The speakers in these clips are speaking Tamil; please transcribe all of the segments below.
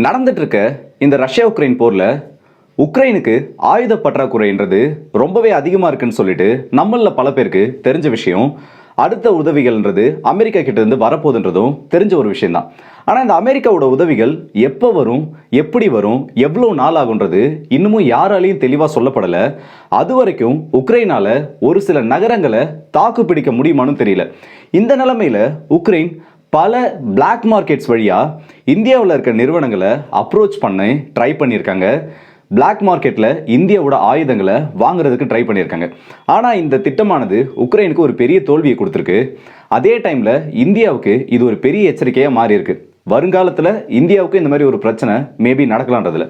நடந்துட்டு இருக்க இந்த ரஷ்யா உக்ரைன் போர்ல உக்ரைனுக்கு ஆயுத பற்றாக்குறைன்றது ரொம்பவே அதிகமாக இருக்குன்னு சொல்லிட்டு நம்மள பல பேருக்கு தெரிஞ்ச விஷயம். அடுத்த உதவிகள்ன்றது அமெரிக்கா கிட்ட இருந்து வரப்போகுதுன்றதும் தெரிஞ்ச ஒரு விஷயம்தான். ஆனால் இந்த அமெரிக்காவோட உதவிகள் எப்போ வரும், எப்படி வரும், எவ்வளோ நாள் ஆகுன்றது இன்னமும் யாராலையும் தெளிவாக சொல்லப்படலை. அது வரைக்கும் உக்ரைனால ஒரு சில நகரங்களை தாக்கு பிடிக்க முடியுமான்னு தெரியல. இந்த நிலைமையில உக்ரைன் பல பிளாக் மார்க்கெட்ஸ் வழியாக இந்தியாவில் இருக்க நிறுவனங்களை அப்ரோச் பண்ண ட்ரை பண்ணியிருக்காங்க. பிளாக் மார்க்கெட்டில் இந்தியாவோட ஆயுதங்களை வாங்குறதுக்கு ட்ரை பண்ணியிருக்காங்க. ஆனால் இந்த திட்டமானது உக்ரைனுக்கு ஒரு பெரிய தோல்வியை கொடுத்துருக்கு. அதே டைமில் இந்தியாவுக்கு இது ஒரு பெரிய எச்சரிக்கையாக மாறி இருக்கு. வருங்காலத்தில் இந்தியாவுக்கு இந்த மாதிரி ஒரு பிரச்சனை மேபி நடக்கலான்றதுல.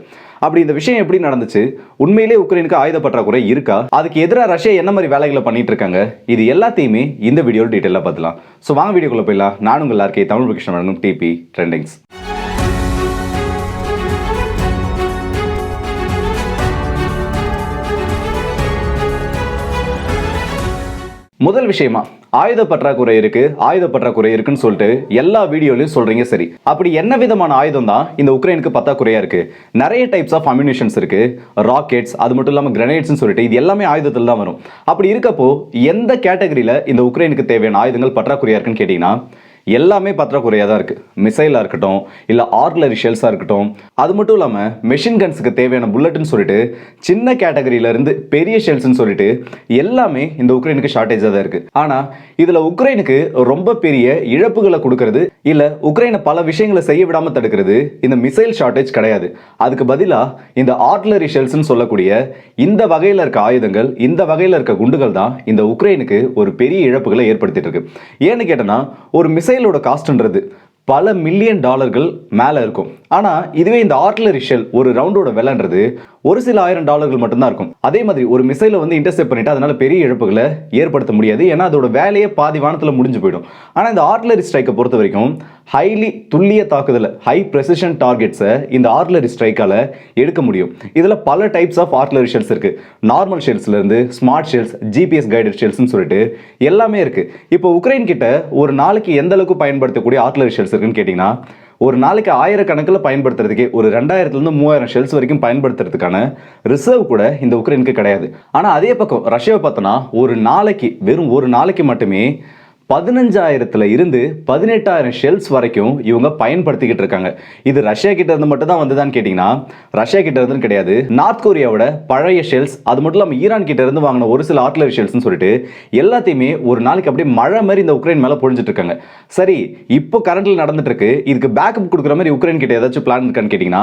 அப்படி இந்த விஷயம் எப்படி நடந்துச்சு, உண்மையிலே உக்ரைனுக்கு ஆயுத பற்றாக்குறை இருக்கா, அதுக்கு எதிராக ரஷ்யா என்ன மாதிரி வேலைகளை பண்ணிட்டு இருக்காங்க, இது எல்லாத்தையுமே இந்த வீடியோவில் டீட்டெயிலாக பார்த்துலாம். ஸோ வாங்க வீடியோக்குள்ள போயிடலாம். நான் உங்கள் எல்லாருக்கே தமிழ் கிருஷ்ணன் வழங்கும் டிபி ட்ரெண்டிங்ஸ். முதல் விஷயமா, ஆயுத பற்றாக்குறை இருக்குன்னு சொல்லிட்டு எல்லா வீடியோலையும் சொல்றீங்க. சரி, அப்படி என்ன விதமான ஆயுதம் தான் இந்த உக்ரைனுக்கு பற்றாக்குறையா இருக்கு? நிறைய டைப்ஸ் ஆஃப் அம்யூனிஷன்ஸ் இருக்கு, ராக்கெட்ஸ், அது மட்டும் இல்லாமல் கிரனேட்ஸ்னு சொல்லிட்டு இது எல்லாமே ஆயுதத்தில் தான் வரும். அப்படி இருக்கப்போ எந்த கேட்டகரியில இந்த உக்ரைனுக்கு தேவையான ஆயுதங்கள் பற்றாக்குறையா இருக்குன்னு கேட்டீங்கன்னா எல்லாமே பற்றாக்குறையாக தான் இருக்குது. மிசைலாக இருக்கட்டும், இல்லை ஆர்ட்லரி ஷெல்ஸாக இருக்கட்டும், அது மட்டும் இல்லாமல் மெஷின் கன்ஸுக்கு தேவையான புல்லட்னு சொல்லிட்டு சின்ன கேட்டகரியிலேருந்து பெரிய ஷெல்ஸ்ன்னு சொல்லிட்டு எல்லாமே இந்த உக்ரைனுக்கு ஷார்ட்டேஜாக தான் இருக்குது. ஆனால் இதில் உக்ரைனுக்கு ரொம்ப பெரிய இழப்புகளை கொடுக்கறது, இல்லை உக்ரைனை பல விஷயங்களை செய்ய விடாமல் தடுக்கிறது இந்த மிசைல் ஷார்ட்டேஜ் கிடையாது. அதுக்கு பதிலாக இந்த ஆர்ட்லரி ஷெல்ஸ்ன்னு சொல்லக்கூடிய இந்த வகையில் இருக்க ஆயுதங்கள், இந்த வகையில் இருக்க குண்டுகள் தான் இந்த உக்ரைனுக்கு ஒரு பெரிய இழப்புகளை ஏற்படுத்திட்டு இருக்கு. ஏன்னு கேட்டனா, ஒரு மிசைலோட காஸ்ட்ன்றது பல மில்லியன் டாலர்கள் மேலே இருக்கும். ஆனால் இதுவே இந்த ஆர்ட்லரி ஷெல் ஒரு ரவுண்டோட விலைன்றது ஒரு சில $1000 மட்டும்தான் இருக்கும். அதே மாதிரி ஒரு மிசைலை இன்டர்செப்ட் பண்ணிட்டு அதனால பெரிய இழப்புகளை ஏற்படுத்த முடியாது. ஏன்னா அதோட வேலையே பாதி வானத்தில் முடிஞ்சு போயிடும். ஆனால் இந்த ஆர்ட்லரி ஸ்ட்ரைக்கை பொறுத்த வரைக்கும் ஹைலி துல்லிய தாக்குதல், ஹை ப்ரெசிஷன் டார்கெட்ஸை இந்த ஆர்ட்லரி ஸ்ட்ரைக்கால எடுக்க முடியும். இதில் பல டைப்ஸ் ஆஃப் ஆர்ட்லரி ஷெல்ஸ் இருக்கு. நார்மல் ஷெல்ஸ்லேருந்து ஸ்மார்ட் ஷெல்ஸ், ஜிபிஎஸ் கைடட் ஷெல்ஸ்னு சொல்லிட்டு எல்லாமே இருக்கு. இப்போ உக்ரைன் கிட்ட ஒரு நாளைக்கு எந்த அளவுக்கு பயன்படுத்தக்கூடிய ஆர்ட்லரி ஷெல்ஸ் இருக்குன்னு கேட்டிங்கன்னா, ஒரு நாளைக்கு ஆயிரக்கணக்கில் பயன்படுத்துறதுக்கே ஒரு 2000 3000 ஷெல்ஸ் வரைக்கும் பயன்படுத்துறதுக்கான ரிசர்வ் கூட இந்த உக்ரைனுக்கு கிடையாது. ஆனால் அதே பக்கம் ரஷ்யாவை பார்த்தோன்னா ஒரு நாளைக்கு, வெறும் ஒரு நாளைக்கு மட்டுமே 15,000 இருந்து 18,000 ஷெல்ஸ் வரைக்கும் இவங்க பயன்படுத்திக்கிட்டு இருக்காங்க. இது ரஷ்யா கிட்ட இருந்து மட்டும் தான் வந்துதான்னு கேட்டிங்கன்னா ரஷ்யா கிட்ட இருந்து கிடையாது. நார்த் கொரியாவோட பழைய ஷெல்ஸ், அது மட்டும் இல்லாமல் ஈரான் கிட்ட இருந்து வாங்கின ஒரு சில ஆர்ட்லரி ஷெல்ஸ்னு சொல்லிட்டு எல்லாத்தையுமே ஒரு நாளைக்கு அப்படியே மழை மாதிரி இந்த உக்ரைன் மேலே பொழிஞ்சிட்டு இருக்காங்க. சரி, இப்போ கரண்ட்ல நடந்துட்டு இருக்கு. இதுக்கு பேக்கப் கொடுக்குற மாதிரி உக்ரைன் கிட்ட ஏதாச்சும் பிளான் இருக்கான்னு கேட்டிங்கன்னா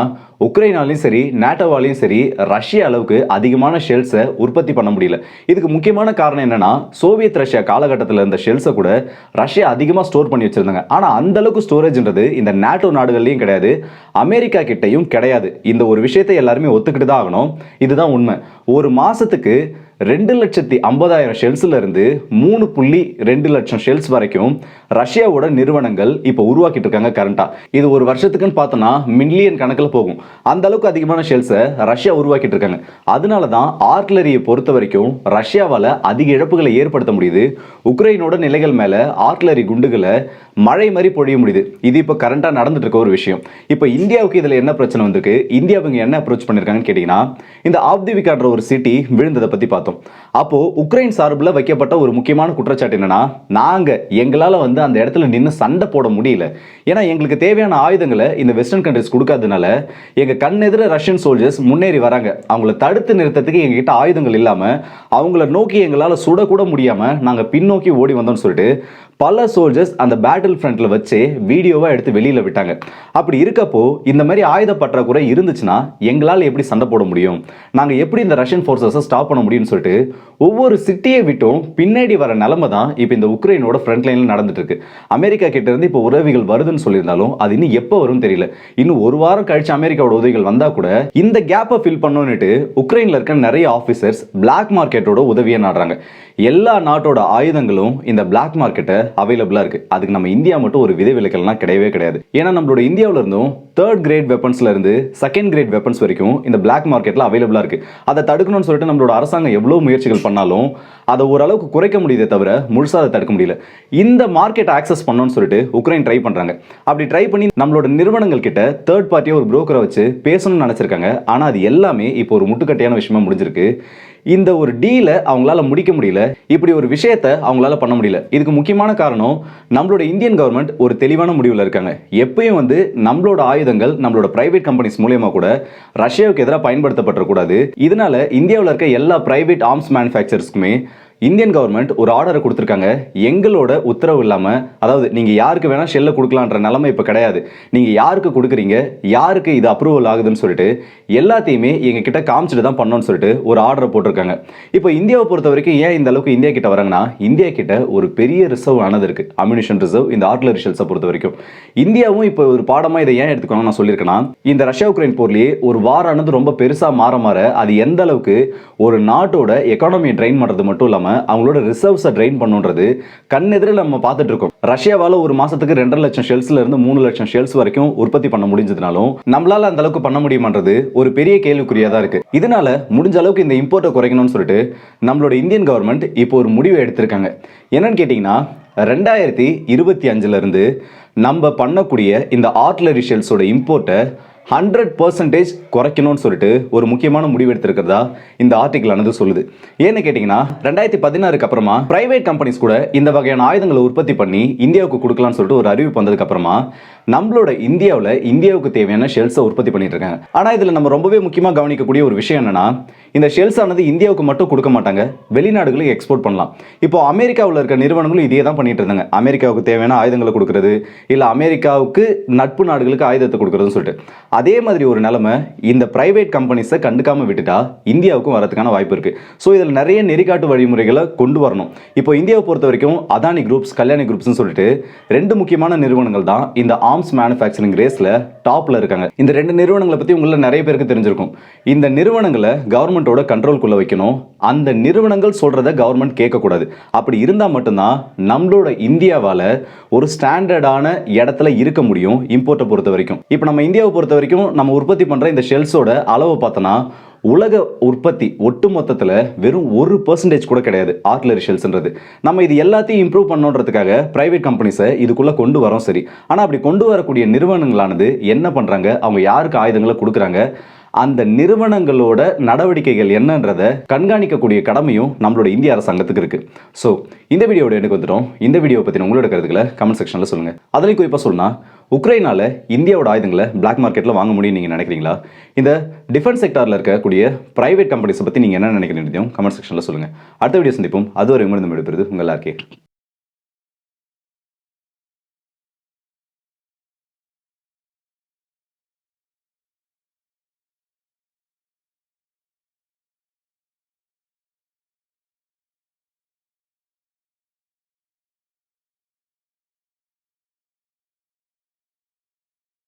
உக்ரைனாலையும் சரி, நேட்டோவாலையும் சரி ரஷ்யா அளவுக்கு அதிகமான ஷெல்ஸை உற்பத்தி பண்ண முடியல. இதுக்கு முக்கியமான காரணம் என்னன்னா, சோவியத் ரஷ்யா காலகட்டத்தில் இருந்த ஷெல்ஸை கூட ரஷ்யா அதிகமாக ஸ்டோர் பண்ணி வச்சிருந்தாங்க. ஆனால் அந்த அளவுக்கு ஸ்டோரேஜ்ன்றது இந்த நேட்டோ நாடுகள்லையும் கிடையாது, அமெரிக்கா கிட்டையும் கிடையாது. இந்த ஒரு விஷயத்தை எல்லாருமே ஒத்துக்கிட்டு தான் ஆகணும். இதுதான் உண்மை. ஒரு மாசத்துக்கு 2,50,000 ஷெல்ஸ்ல இருந்து 3.2 லட்சம் ஷெல்ஸ் வரைக்கும் ரஷ்யாவோட நிறுவனங்கள் இப்போ உருவாக்கிட்டு இருக்காங்க கரண்டா. இது ஒரு வருஷத்துக்குன்னு பார்த்தோன்னா மில்லியன் கணக்கில் போகும். அந்த அளவுக்கு அதிகமான ஷெல்ஸை ரஷ்யா உருவாக்கிட்டு இருக்காங்க. அதனால தான் ஆர்ட்லரியை பொறுத்த வரைக்கும் ரஷ்யாவால் அதிக இழப்புகளை ஏற்படுத்த முடியுது. உக்ரைனோட நிலைகள் மேலே ஆர்ட்லரி குண்டுகளை மழை மாதிரி பொழிய முடியுது. இது இப்போ கரண்டா நடந்துட்டு இருக்க ஒரு விஷயம். இப்போ இந்தியாவுக்கு இதில் என்ன பிரச்சனை வந்திருக்கு, இந்தியாவுக்கு என்ன அப்ரோச் பண்ணியிருக்காங்கன்னு கேட்டிங்கன்னா, இந்த ஆப்திவிகான்ற ஒரு சிட்டி விழுந்ததை பற்றி பார்த்தோம். அப்போ உக்ரைன் சார்பில் வைக்கப்பட்ட ஒரு முக்கியமான குற்றச்சாட்டு என்னன்னா, எங்களால் அந்த இடத்துல நின்று சண்டை போட முடியல. ஏன்னா எங்களுக்கு தேவையான ஆயுதங்களை இந்த வெஸ்டர்ன் கண்ட்ரிஸ் கொடுக்காதனால எங்க கண்ணெதிர ரஷ்யன் சோல்ஜர்ஸ் முன்னேறி வராங்க. அவங்கள தடுத்து நிறுத்தத்துக்கு எங்ககிட்ட ஆயுதங்கள் இல்லாமல் அவங்கள நோக்கி எங்களால் சுடக்கூட முடியாமல் நாங்கள் பின்னோக்கி ஓடி வந்தோம்னு சொல்லிட்டு பல சோல்ஜர்ஸ் அந்த பேட்டில் ஃப்ரண்ட்ல வச்சு வீடியோவா எடுத்து வெளியில விட்டாங்க. அப்படி இருக்கப்போ இந்த மாதிரி ஆயுத பற்றாக்குறை இருந்துச்சுன்னா எங்களால் எப்படி சண்டை போட முடியும், நாங்கள் எப்படி இந்த ரஷ்யன் ஃபோர்ஸஸை ஸ்டாப் பண்ண முடியும்னு சொல்லிட்டு ஒவ்வொரு சிட்டியை விட்டும் பின்னாடி வர நிலைமை தான் இப்போ இந்த உக்ரைனோட ஃப்ரண்ட் லைன்ல நடந்துட்டு இருக்கு. அமெரிக்கா கிட்ட இருந்து இப்போ உதவிகள் வருதுன்னு சொல்லியிருந்தாலும் அது இன்னும் எப்போ வரும் தெரியல. இன்னும் ஒரு வாரம் கழிச்சு அமெரிக்காவோட உதவிகள் வந்தா கூட இந்த கேப்பை ஃபில் பண்ணணும்னுட்டு உக்ரைன்ல இருக்க நிறைய ஆஃபீஸர்ஸ் பிளாக் மார்க்கெட்டோட உதவியை நாடுறாங்க. எல்லா நாட்டோட ஆயுதங்களும் இந்த பிளாக் மார்க்கெட்டை அவைலபிளாக இருக்குது. அதுக்கு நம்ம இந்தியா மட்டும் ஒரு விதிவிலக்கல்னா கிடையவே கிடையாது. ஏன்னா நம்மளோட இந்தியாவில் இருந்தும் 3rd கிரேட் வெப்பன்ஸ்ல இருந்து 2nd கிரேட் வெப்பன்ஸ் வரைக்கும் இந்த பிளாக் மார்க்கெட்டில் அவைலபிளாக இருக்குது. அதை தடுக்கணும்னு சொல்லிட்டு நம்மளோட அரசாங்கம் எவ்வளோ முயற்சிகள் பண்ணாலும் அதை ஓரளவுக்கு குறைக்க முடியுதே தவிர முழுசாக அதை தடுக்க முடியல. இந்த மார்க்கெட் ஆக்சஸ் பண்ணணும்னு சொல்லிட்டு உக்ரைன் ட்ரை பண்றாங்க. அப்படி ட்ரை பண்ணி நம்மளோட நிறுவனங்கள் கிட்ட தேர்ட் பார்ட்டியா ஒரு புரோக்கரை வச்சு பேசணும்னு நினைச்சிருக்காங்க. ஆனா அது எல்லாமே இப்போ ஒரு முட்டுக்கட்டையான விஷயமா முடிஞ்சிருக்கு. இந்த ஒரு டீலை அவங்களால முடிக்க முடியல. இப்படி ஒரு விஷயத்தை அவங்களால பண்ண முடியல. இதுக்கு முக்கியமான காரணம் நம்மளோட இந்தியன் கவர்மெண்ட் ஒரு தெளிவான முடிவில் இருக்காங்க. எப்பயும் நம்மளோட ஆயுதங்கள் நம்மளோட பிரைவேட் கம்பெனிஸ் மூலமா கூட ரஷ்யாவுக்கு எதிராக பயன்படுத்தப்படக்கூடாது. இதனால இந்தியாவில் இருக்க எல்லா பிரைவேட் ஆர்ம்ஸ் மேனுஃபேக்சர்ஸ்க்குமே இந்தியன் கவர்மெண்ட் ஒரு ஆர்டரை கொடுத்துருக்காங்க. எங்களோட உத்தரவு இல்லாமல், அதாவது நீங்கள் யாருக்கு வேணால் ஷெல்லை கொடுக்கலான்ற நிலைமை இப்போ கிடையாது. நீங்கள் யாருக்கு கொடுக்குறீங்க, யாருக்கு இது அப்ரூவல் ஆகுதுன்னு சொல்லிட்டு எல்லாத்தையுமே எங்ககிட்ட காமிச்சிட்டு தான் பண்ணணும்னு சொல்லிட்டு ஒரு ஆர்டரை போட்டிருக்காங்க. இப்போ இந்தியாவை பொறுத்த வரைக்கும் ஏன் இந்த அளவுக்கு இந்தியா கிட்ட வராங்கன்னா, இந்தியா கிட்ட ஒரு பெரிய ரிசர்வ் ஆனது இருக்கு, அம்யூனிஷன் ரிசர்வ். இந்த ஆர்ட்லரி ஷெல்ஸை பொறுத்த வரைக்கும் இந்தியாவும் இப்போ ஒரு பாடமாக இதை ஏன் எடுத்துக்கணும் நான் சொல்லியிருக்கேன்னா, இந்த ரஷ்யா உக்ரைன் போர்லேயே ஒரு வாரானது ரொம்ப பெருசாக மாற அது எந்த அளவுக்கு ஒரு நாட்டோட எக்கானமியை ட்ரெயின் பண்ணுறது மட்டும் இல்லாமல் அவங்களோட ரிசர்வ்ஸை ட்ரெயின் பண்ணுன்றது கண்ணெதிரில் நம்ம பார்த்துட்டு இருக்கோம். ரஷ்யாவால ஒரு மாசத்துக்கு 2.5 லட்சம் ஷெல்ஸ்ல இருந்து 3 லட்சம் ஷெல்ஸ் வரைக்கும் உற்பத்தி பண்ண முடிஞ்சதுனாலும் நம்மளால அந்த அளவுக்கு பண்ண முடியுமான்றது ஒரு பெரிய கேள்விக்குறியா தான் இருக்கு. இதனால முடிஞ்ச அளவுக்கு இந்த இம்போர்ட்டை குறைக்கணும்னு சொல்லிட்டு நம்மளோட இந்தியன் கவர்மெண்ட் இப்போ ஒரு முடிவை எடுத்திருக்காங்க. என்னன்னு கேட்டீங்கன்னா, 2025 இருந்து நம்ம பண்ணக்கூடிய இந்த ஆர்ட்லரி ஷெல்ஸோட இம்போர்ட்டை 100% குறைக்கணும்னு சொல்லிட்டு ஒரு முக்கியமான முடிவு எடுத்திருக்கிறதா இந்த ஆர்டிகல் ஆனது சொல்லுது. ஏன்னு கேட்டீங்கன்னா, 2016க்கு அப்புறமா பிரைவேட் கம்பெனிஸ் கூட இந்த வகையான ஆயுதங்களை உற்பத்தி பண்ணி இந்தியாவுக்கு கொடுக்கலாம்னு சொல்லிட்டு ஒரு அறிவிப்பு வந்ததுக்கு அப்புறமா நம்மளோட இந்தியாவுக்கு தேவையான ஷெல்ஸை உற்பத்தி பண்ணிட்டு இருக்காங்க. ஆனா இதுல நம்ம ரொம்பவே முக்கியமா கவனிக்கக்கூடிய ஒரு விஷயம் என்னன்னா, இந்த ஷெல்ஸ் ஆனது இந்தியாவுக்கு மட்டும் கொடுக்க மாட்டாங்க, வெளிநாடுகளுக்கு எக்ஸ்போர்ட் பண்ணலாம். இப்போ அமெரிக்காவில் இருக்க நிறுவனங்களும் இதே தான் பண்ணிட்டு இருந்தாங்க. அமெரிக்காவுக்கு தேவையான ஆயுதங்களை கொடுக்கறது, இல்ல அமெரிக்காவுக்கு நட்பு நாடுகளுக்கு ஆயுதத்தை கொடுக்கறதுன்னு சொல்லிட்டு. அதே மாதிரி ஒரு நிலைமை இந்த பிரைவேட் கம்பெனிஸை கண்டுக்காம விட்டுட்டா இந்தியாவுக்கும் வரதுக்கான வாய்ப்பு இருக்கு. ஸோ இதில் நிறைய நெறிகாட்டு வழிமுறைகளை கொண்டு வரணும். இப்போ இந்தியாவை பொறுத்த வரைக்கும் அதானி குரூப்ஸ், கல்யாணி குரூப்ஸ்னு சொல்லிட்டு 2 முக்கியமான நிறுவனங்கள் தான் இந்த ஆர்ம்ஸ் மேனுஃபேக்சரிங் ரேஸ்ல டாப்ல இருக்காங்க. இந்த 2 நிறுவனங்களை பத்தி உங்கள நிறைய பேருக்கு தெரிஞ்சிருக்கும். இந்த நிறுவனங்களை கவர்மெண்டோட கண்ட்ரோல்குள்ள வைக்கணும். அந்த நிறுவனங்கள் சொல்றத கவர்மெண்ட் கேட்கக்கூடாது. அப்படி இருந்தா மட்டும்தான் நம்மளோட இந்தியாவால ஒரு ஸ்டாண்டர்டான இடத்துல இருக்க முடியும். இம்போர்ட்டை பொறுத்த வரைக்கும் இப்போ நம்ம இந்தியாவை பொறுத்த வரைக்கும் நம்ம உற்பத்தி பண்ற இந்த ஷெல்ஸோட அளவு பார்த்தோன்னா, உலக உற்பத்தி ஒட்டு மொத்தத்தில் வெறும் 1% கூட கிடையாது ஆர்ட்லரி ஷெல்ஸ்ன்றது. நம்ம இது எல்லாத்தையும் இம்ப்ரூவ் பண்ணணுன்றதுக்காக பிரைவேட் கம்பெனிஸை இதுக்குள்ள கொண்டு வரோம், சரி. ஆனால் அப்படி கொண்டு வரக்கூடிய நிறுவனங்களானது என்ன பண்றாங்க, அவங்க யாருக்கு ஆயுதங்களை கொடுக்குறாங்க, அந்த நிறுவனங்களோட நடவடிக்கைகள் என்னன்றதை கண்காணிக்கக்கூடிய கடமையும் நம்மளோட இந்திய அரசாங்கத்துக்கு இருக்கு. ஸோ இந்த வீடியோட எனக்கு வந்துடும். இந்த வீடியோ பற்றி உங்களோட கருத்துக்களை கமெண்ட் செக்ஷனில் சொல்லுங்க. அதுலேயும் குறிப்பாக சொன்னா, உக்ரைனால இந்தியாவோட ஆயுதங்களை பிளாக் மார்க்கெட்டில் வாங்க முடியும் நீங்கள் நினைக்கிறீங்களா? இந்த டிஃபென்ஸ் செக்டாரில் இருக்கக்கூடிய பிரைவேட் கம்பெனிஸை பற்றி நீங்கள் என்ன நினைக்கிறீங்க கமெண்ட் செக்ஷனில் சொல்லுங்கள். அடுத்த வீடியோ சந்திப்போம். அதுவரை உங்களிடம் விடைபெறுவது உங்கள் ஆர்கே.